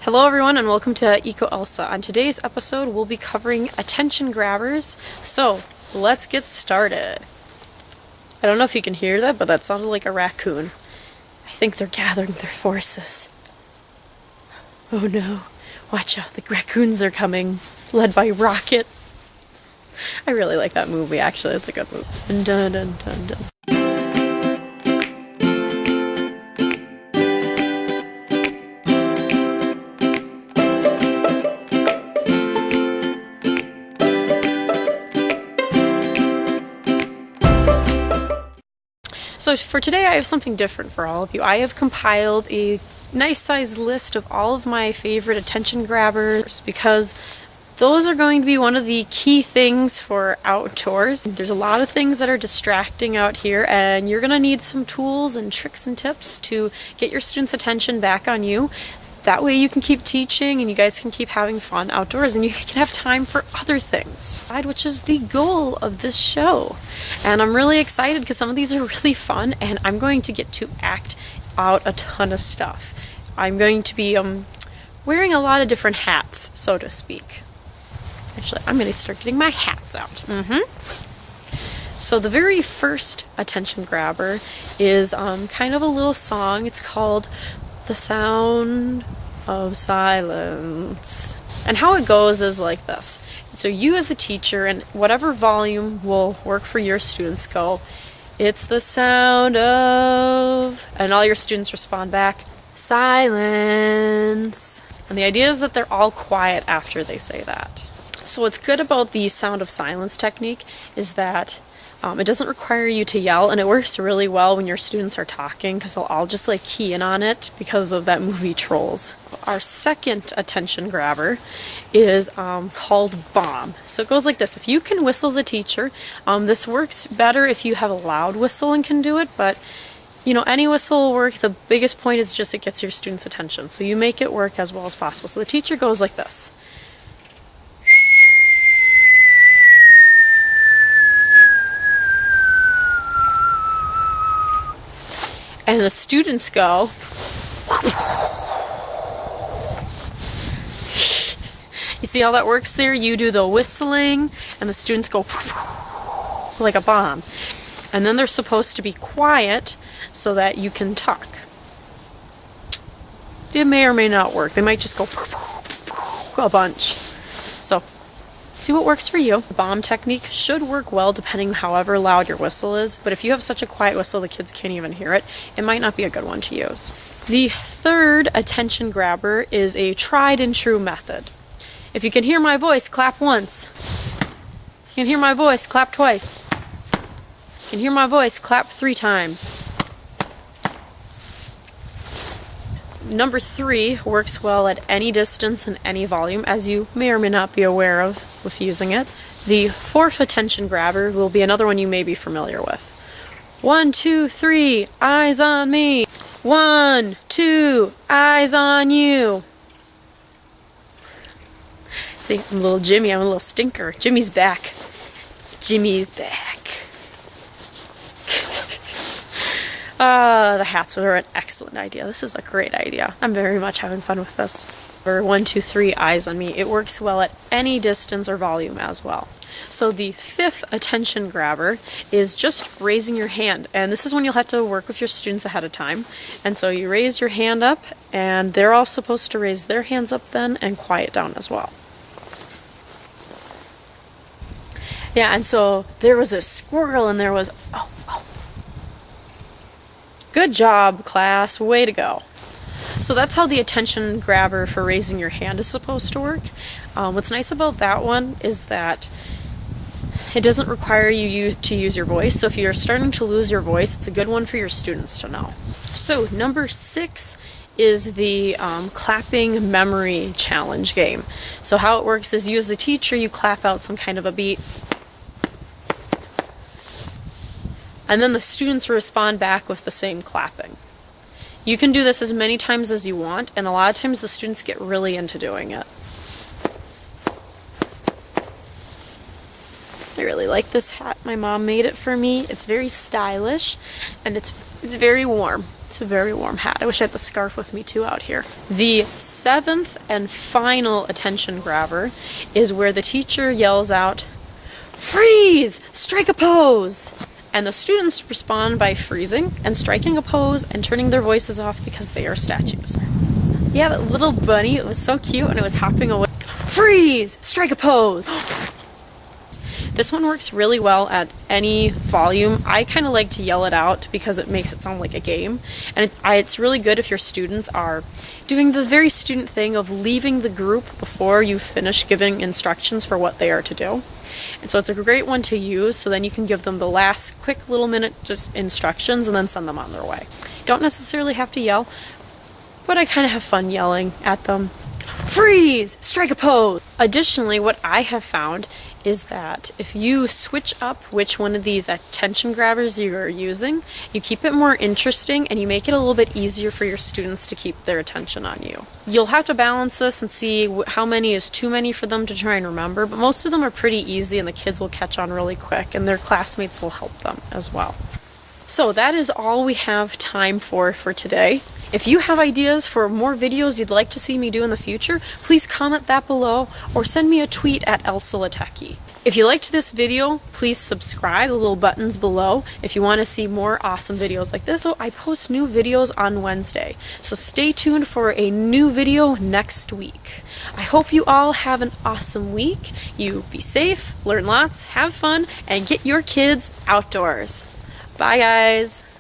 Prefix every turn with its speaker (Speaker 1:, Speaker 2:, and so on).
Speaker 1: Hello everyone and welcome to EcoElsa. On today's episode we'll be covering attention grabbers, so let's get started. I don't know if you can hear that, but that sounded like a raccoon. I think they're gathering their forces. Oh no, watch out, the raccoons are coming, led by Rocket. I really like that movie actually, it's a good movie. Dun, dun, dun, dun. So for today I have something different for all of you. I have compiled a nice sized list of all of my favorite attention grabbers because those are going to be one of the key things for outdoors. There's a lot of things that are distracting out here and you're going to need some tools and tricks and tips to get your students' attention back on you. That way you can keep teaching and you guys can keep having fun outdoors and you can have time for other things, which is the goal of this show. And I'm really excited because some of these are really fun and I'm going to get to act out a ton of stuff. I'm going to be wearing a lot of different hats, so to speak. Actually, I'm going to start getting my hats out. So the very first attention grabber is kind of a little song. It's called The Sound of Silence. And how it goes is like this. So you as the teacher, and whatever volume will work for your students, go, "It's the sound of," and all your students respond back, "Silence." And the idea is that they're all quiet after they say that. So what's good about the sound of silence technique is that it doesn't require you to yell, and it works really well when your students are talking because they'll all just like key in on it because of that movie Trolls. Our second attention grabber is called Bomb. So it goes like this. If you can whistle as a teacher, this works better if you have a loud whistle and can do it, but you know, any whistle will work. The biggest point is just it gets your students' attention. So you make it work as well as possible. So the teacher goes like this. And the students go, you see how that works there? You do the whistling and the students go like a bomb. And then they're supposed to be quiet so that you can talk. It may or may not work. They might just go a bunch. So see what works for you. The bomb technique should work well depending however loud your whistle is, but if you have such a quiet whistle the kids can't even hear it, it might not be a good one to use. The third attention grabber is a tried and true method. If you can hear my voice, clap once. If you can hear my voice, clap twice. If you can hear my voice, clap 3 times. Number 3 works well at any distance and any volume, as you may or may not be aware of with using it. The fourth attention grabber will be another one you may be familiar with. 1, 2, 3, eyes on me. 1, 2, eyes on you. See, I'm a little Jimmy, I'm a little stinker. Jimmy's back. Jimmy's back. The hats are an excellent idea. This is a great idea. I'm very much having fun with this. 1, 2, 3, eyes on me. It works well at any distance or volume as well. So the fifth attention grabber is just raising your hand. And this is when you'll have to work with your students ahead of time. And so you raise your hand up and they're all supposed to raise their hands up then and quiet down as well. Yeah, and so there was a squirrel and there was, oh. Good job, class. Way to go. So that's how the attention grabber for raising your hand is supposed to work. What's nice about that one is that it doesn't require you to use your voice. So if you're starting to lose your voice, it's a good one for your students to know. So number 6 is the clapping memory challenge game. So how it works is you as the teacher, you clap out some kind of a beat. And then the students respond back with the same clapping. You can do this as many times as you want, and a lot of times the students get really into doing it. I really like this hat. My mom made it for me. It's very stylish and it's very warm. It's a very warm hat. I wish I had the scarf with me too out here. The seventh and final attention grabber is where the teacher yells out, "Freeze! Strike a pose!" And the students respond by freezing and striking a pose and turning their voices off because they are statues. Yeah, that little bunny, it was so cute and it was hopping away. Freeze! Strike a pose! This one works really well at any volume. I kind of like to yell it out because it makes it sound like a game. And it's really good if your students are doing the very student thing of leaving the group before you finish giving instructions for what they are to do. And so it's a great one to use, so then you can give them the last quick little minute just instructions and then send them on their way. Don't necessarily have to yell, but I kind of have fun yelling at them. Freeze! Strike a pose! Additionally, what I have found is that if you switch up which one of these attention grabbers you are using, you keep it more interesting and you make it a little bit easier for your students to keep their attention on you. You'll have to balance this and see how many is too many for them to try and remember, but most of them are pretty easy and the kids will catch on really quick and their classmates will help them as well. So that is all we have time for today. If you have ideas for more videos you'd like to see me do in the future, please comment that below or send me a tweet at ElsaLatecki. If you liked this video, please subscribe, the little buttons below, if you want to see more awesome videos like this. So I post new videos on Wednesday, so stay tuned for a new video next week. I hope you all have an awesome week. You be safe, learn lots, have fun, and get your kids outdoors. Bye guys!